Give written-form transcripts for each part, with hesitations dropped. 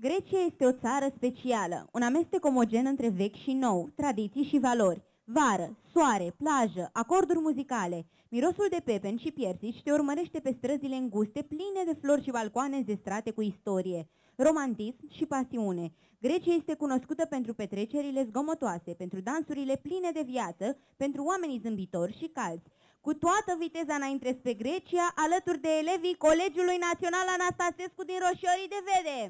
Grecia este o țară specială, un amestec omogen între vechi și nou, tradiții și valori. Vară, soare, plajă, acorduri muzicale, mirosul de pepen și piersici te urmărește pe străzile înguste, pline de flori și balcoane înzestrate cu istorie, romantism și pasiune. Grecia este cunoscută pentru petrecerile zgomotoase, pentru dansurile pline de viață, pentru oamenii zâmbitori și calzi. Cu toată viteza înainte spre Grecia, alături de elevii Colegiului Național Anastasescu din Roșiorii de Vede.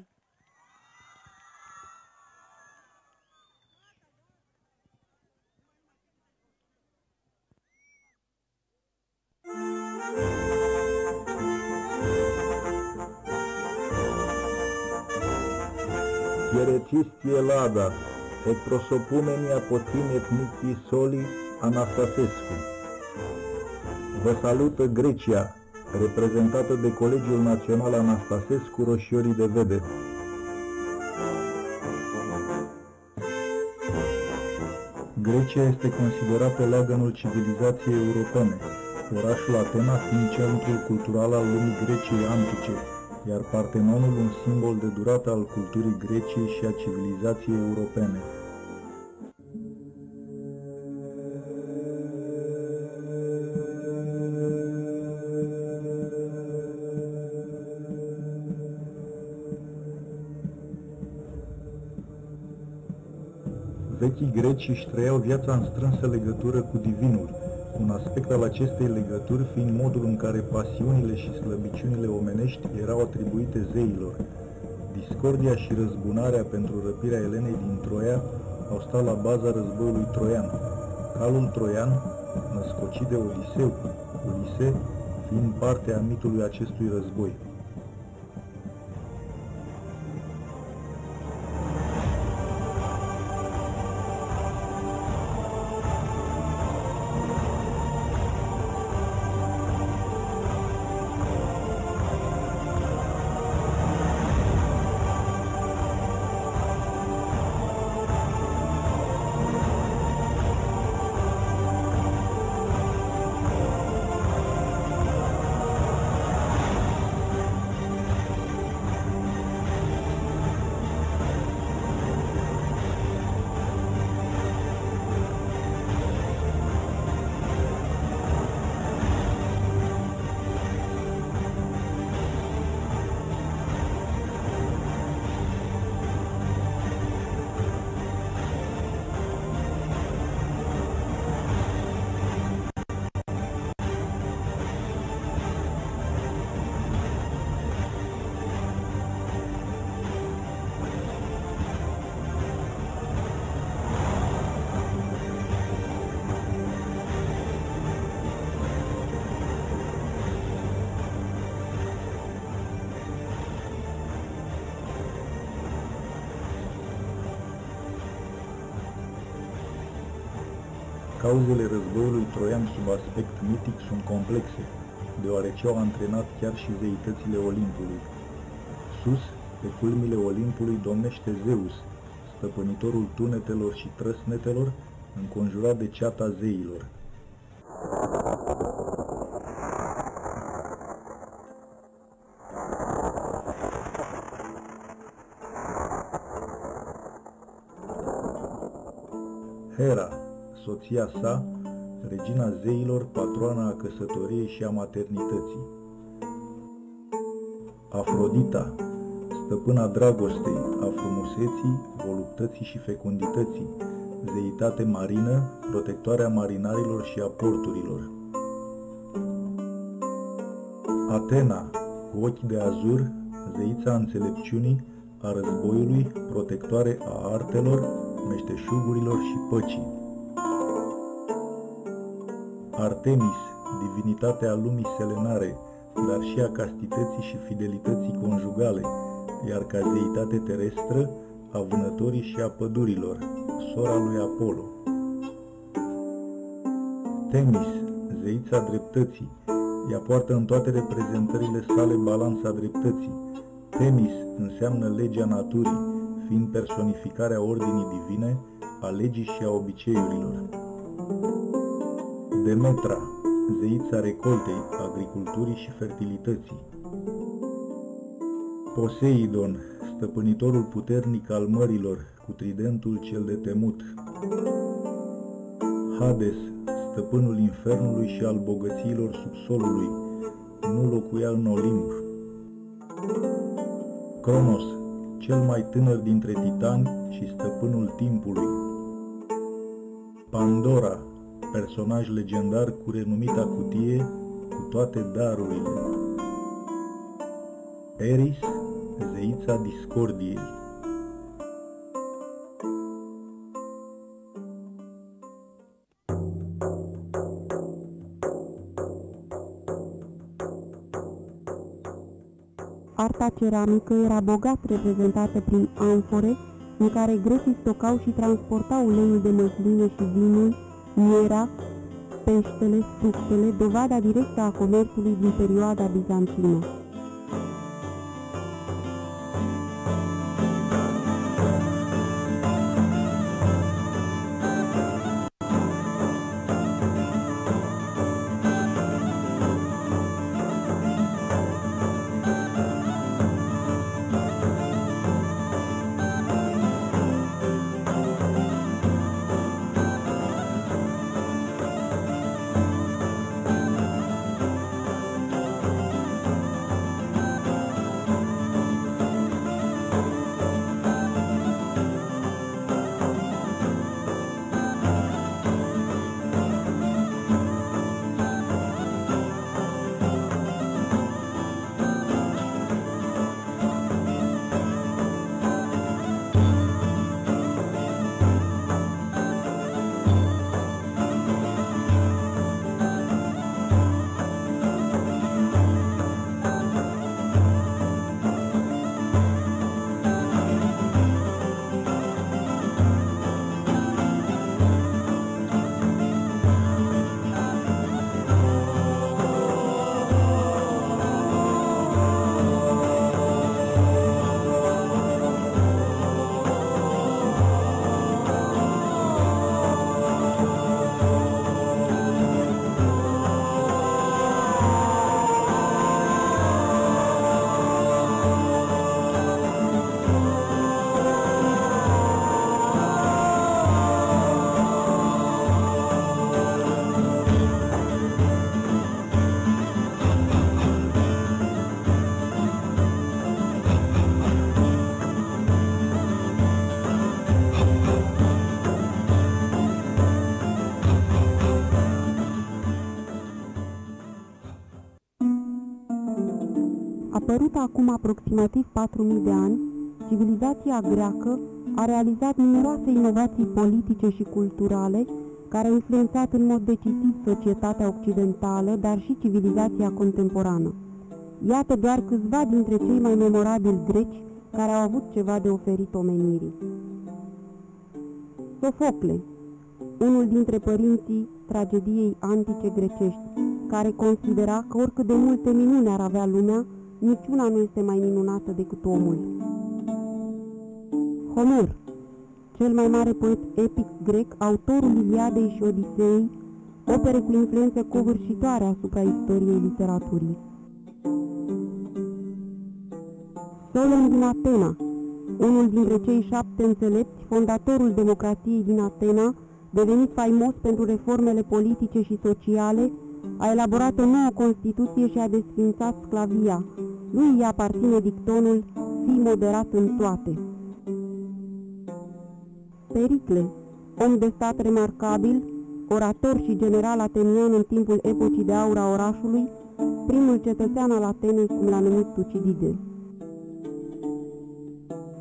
Hierețistie Lada, et prosopumeni apotin et nicti soli Anastasescu. Vă salută Grecia, reprezentată de Colegiul Național Anastasescu Roșiorii de Vede. Grecia este considerată leagănul civilizației europene, orașul Atena fiind centrul cultural al lumii Greciei antice, iar Partenonul un simbol de durată al culturii Greciei și a civilizației europene. Vechii greci își trăiau viața în strânsă legătură cu divinul, un aspect al acestei legături fiind modul în care pasiunile și slăbiciunile omenești erau atribuite zeilor. Discordia și răzbunarea pentru răpirea Elenei din Troia au stat la baza războiului troian. Calul troian, născocit de Odiseu, Ulise fiind parte a mitului acestui război. Cauzele războiului troian sub aspect mitic sunt complexe, deoarece au antrenat chiar și zeitățile Olimpului. Sus, pe culmile Olimpului, domnește Zeus, stăpânitorul tunetelor și trăsnetelor, înconjurat de ceata zeilor. Hera, soția sa, regina zeilor, patroana a căsătoriei și a maternității. Afrodita, stăpâna dragostei, a frumuseții, voluptății și fecundității, zeitate marină, protectoarea marinarilor și a porturilor. Atena, cu ochi de azur, zeița înțelepciunii, a războiului, protectoare a artelor, meșteșugurilor și păcii. Artemis, divinitatea lumii selenare, dar și a castității și fidelității conjugale, iar ca zeitate terestră, a vânătorii și a pădurilor, sora lui Apollo. Temis, zeița dreptății, ea poartă în toate reprezentările sale balanța dreptății. Temis înseamnă legea naturii, fiind personificarea ordinii divine, a legii și a obiceiurilor. Demetra, zeița recoltei, agriculturii și fertilității. Poseidon, stăpânitorul puternic al mărilor, cu tridentul cel de temut. Hades, stăpânul infernului și al bogățiilor subsolului, nu locuia în Olimp. Cronos, cel mai tânăr dintre titani și stăpânul timpului. Pandora, personaj legendar cu renumita cutie cu toate darurile. Eris, zeița discordiei. Arta ceramică era bogat reprezentată prin amfore în care grecii stocau și transportau uleiul de măsline și vinul, mierea, peștele, fructele, dovada directă a comerțului din perioada bizantină. Apărută acum aproximativ 4000 de ani, civilizația greacă a realizat numeroase inovații politice și culturale care au influențat în mod decisiv societatea occidentală, dar și civilizația contemporană. Iată doar câțiva dintre cei mai memorabili greci care au avut ceva de oferit omenirii. Sofocle, unul dintre părinții tragediei antice grecești, care considera că oricât de multe minuni ar avea lumea, niciuna nu este mai minunată decât omul. Homer, cel mai mare poet epic grec, autorul Iliadei și Odiseei, opere cu influență covârșitoare asupra istoriei literaturii. Solon din Atena, unul dintre cei 7 înțelepți, fondatorul democrației din Atena, devenit faimos pentru reformele politice și sociale, a elaborat o nouă Constituție și a desființat sclavia. Lui îi aparține dictonul "Fii moderat în toate". Pericle, om de stat remarcabil, orator și general atenian în timpul epocii de aur a orașului, primul cetățean al Atenei, cum l-a numit Tucidide.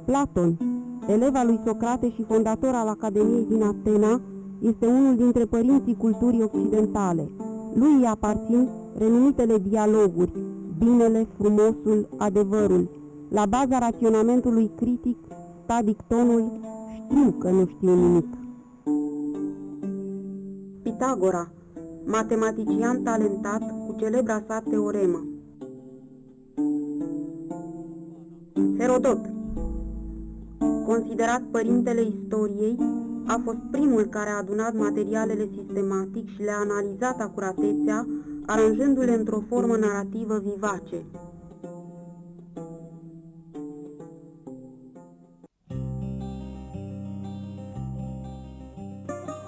Platon, elev al lui Socrate și fondator al Academiei din Atena, este unul dintre părinții culturii occidentale. Lui îi aparțin renumitele dialoguri, binele, frumosul, adevărul. La baza raționamentului critic sta dictonul "Știu că nu știu nimic". Pitagora, matematician talentat cu celebra sa teoremă. Herodot, considerat părintele istoriei, a fost primul care a adunat materialele sistematic și le-a analizat acuratețea, aranjându-le într-o formă narrativă vivace.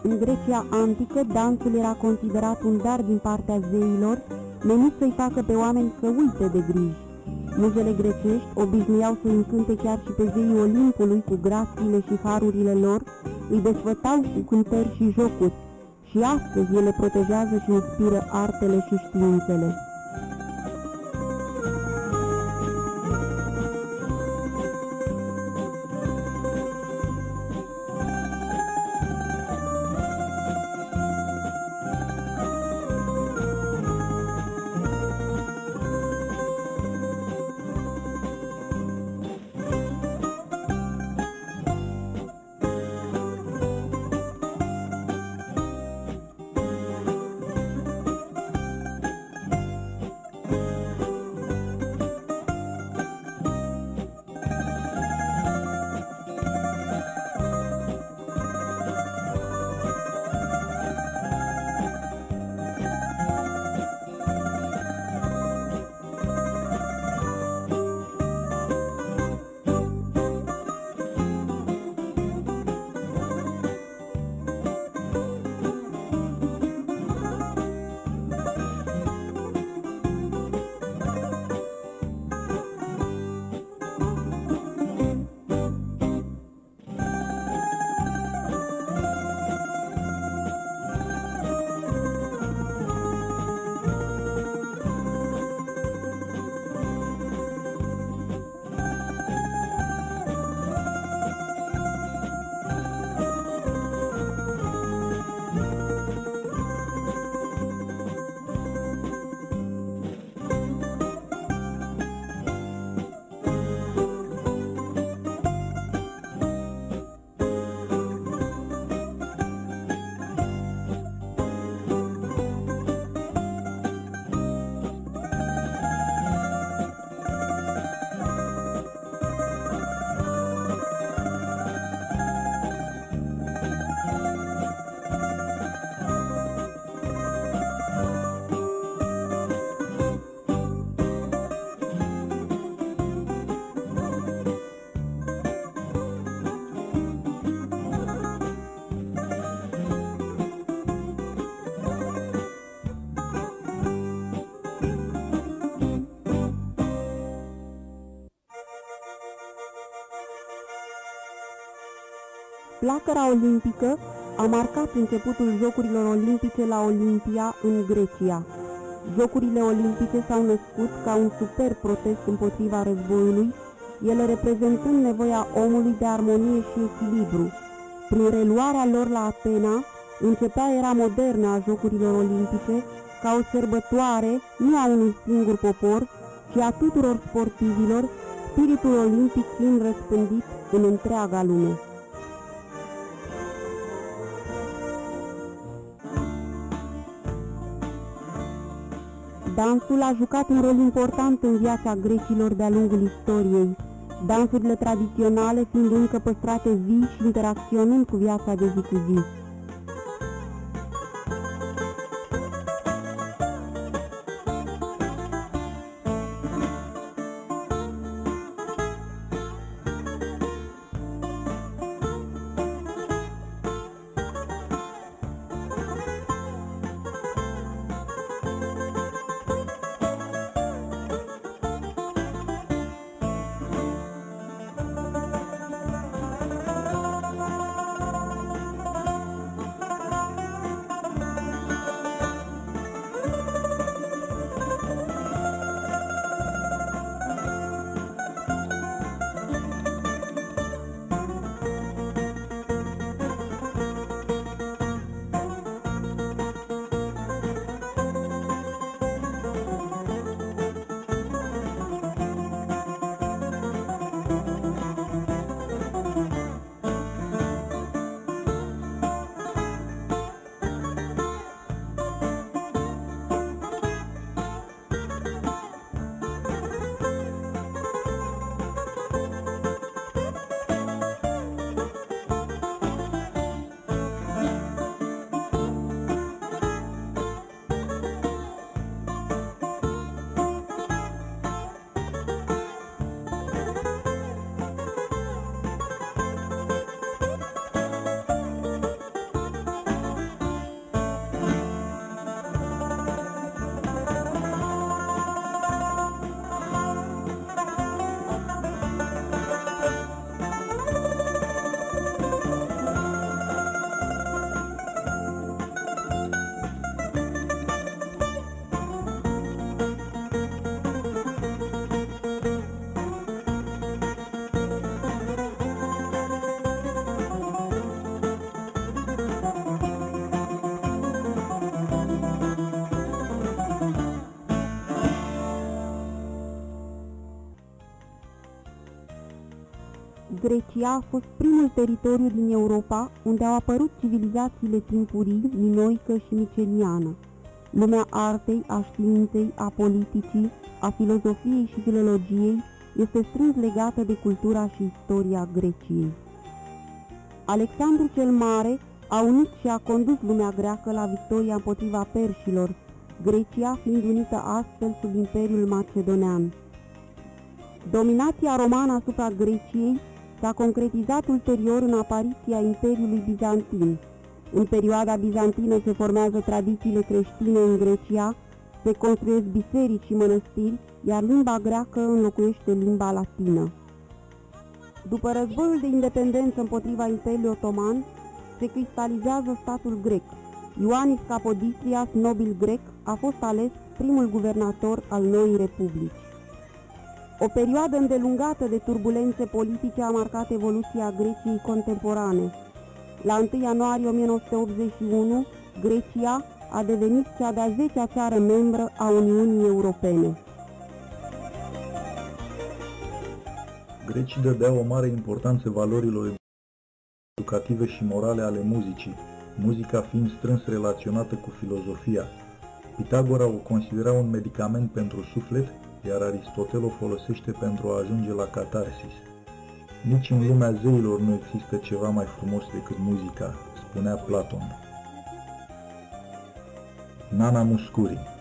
În Grecia antică, dansul era considerat un dar din partea zeilor, menit să-i facă pe oameni să uite de griji. Muzele grecești obișnuiau să încânte chiar și pe zeii Olimpului cu grațiile și harurile lor, îi desfătau cu cântări și jocuri, și astăzi ele protejează și inspiră artele și științele. Flacăra olimpică a marcat începutul Jocurilor Olimpice la Olimpia în Grecia. Jocurile olimpice s-au născut ca un super protest împotriva războiului, ele reprezentând nevoia omului de armonie și echilibru. Prin reluarea lor la Atena, începea era modernă a Jocurilor Olimpice, ca o sărbătoare nu a unui singur popor, ci a tuturor sportivilor, spiritul olimpic fiind răspândit în întreaga lume. Dansul a jucat un rol important în viața grecilor de-a lungul istoriei, dansurile tradiționale fiind încă păstrate vii și interacționând cu viața de zi cu zi. Grecia a fost primul teritoriu din Europa unde au apărut civilizațiile timpurii, minoică și miceniană. Lumea artei, a științei, a politicii, a filozofiei și filologiei este strâns legată de cultura și istoria Greciei. Alexandru cel Mare a unit și a condus lumea greacă la victoria împotriva perșilor, Grecia fiind unită astfel sub Imperiul Macedonean. Dominația romană asupra Greciei s-a concretizat ulterior în apariția Imperiului Bizantin. În perioada bizantină se formează tradițiile creștine în Grecia, se construiesc biserici și mănăstiri, iar limba greacă înlocuiește limba latină. După războiul de independență împotriva Imperiului Otoman, se cristalizează statul grec. Ioanis Capodistrias, nobil grec, a fost ales primul guvernator al noii republici. O perioadă îndelungată de turbulențe politice a marcat evoluția Greciei contemporane. La 1 ianuarie 1981, Grecia a devenit cea de-a 10-a țară membră a Uniunii Europene. Grecii dădeau o mare importanță valorilor educative și morale ale muzicii, muzica fiind strâns relaționată cu filozofia. Pitagora o considera un medicament pentru suflet, iar Aristotel o folosește pentru a ajunge la catarsis. Nici în lumea zeilor nu există ceva mai frumos decât muzica, spunea Platon. Nana Muscuri.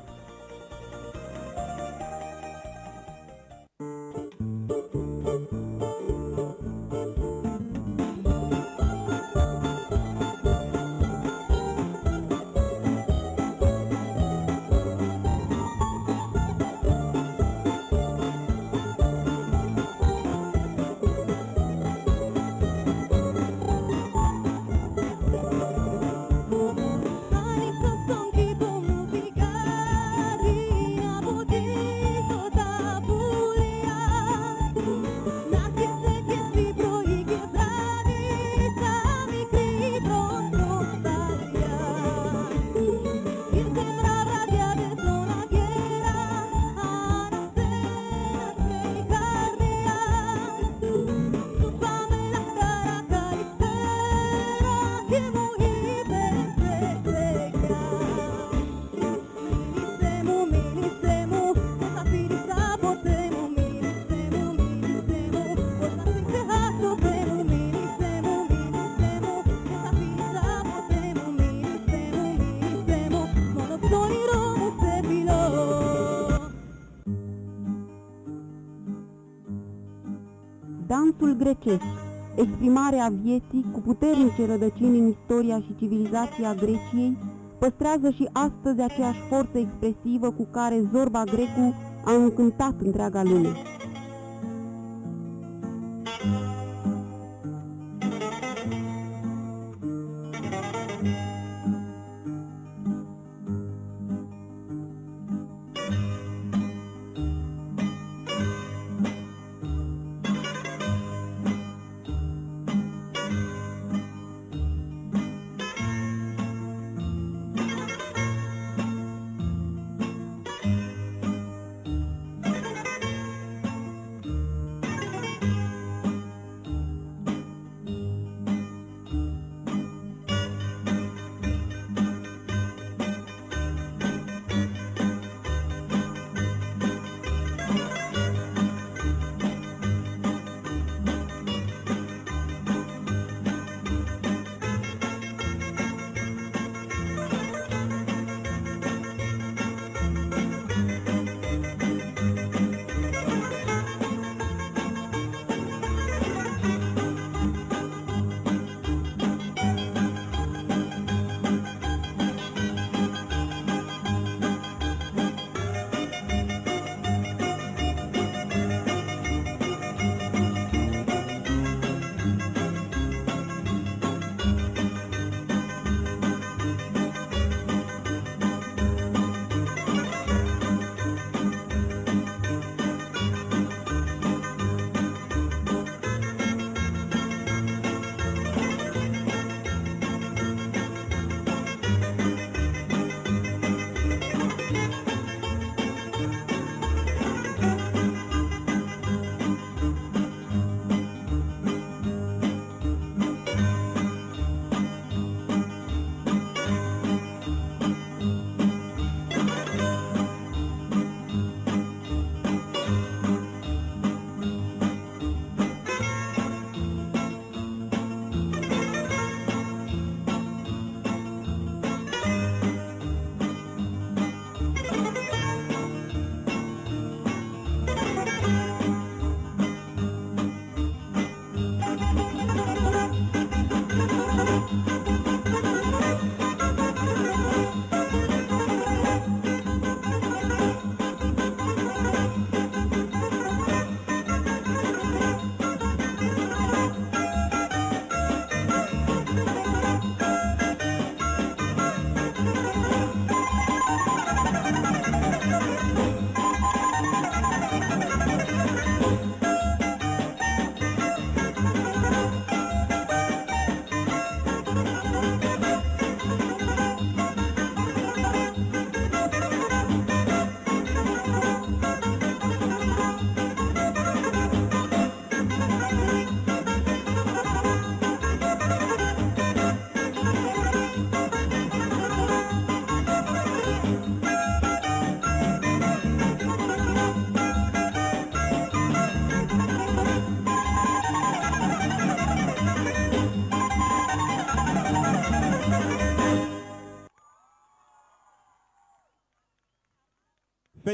Dansul grecesc, exprimarea vieții cu puternice rădăcini în istoria și civilizația Greciei, păstrează și astăzi aceeași forță expresivă cu care Zorba Grecu a încântat întreaga lume.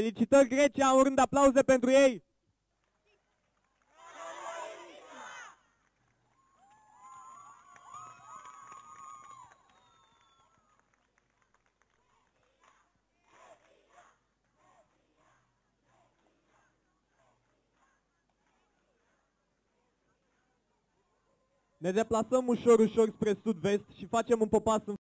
Felicitări Grecia, un rând de aplauze pentru ei! Ne deplasăm ușor, ușor spre sud-vest și facem un popas în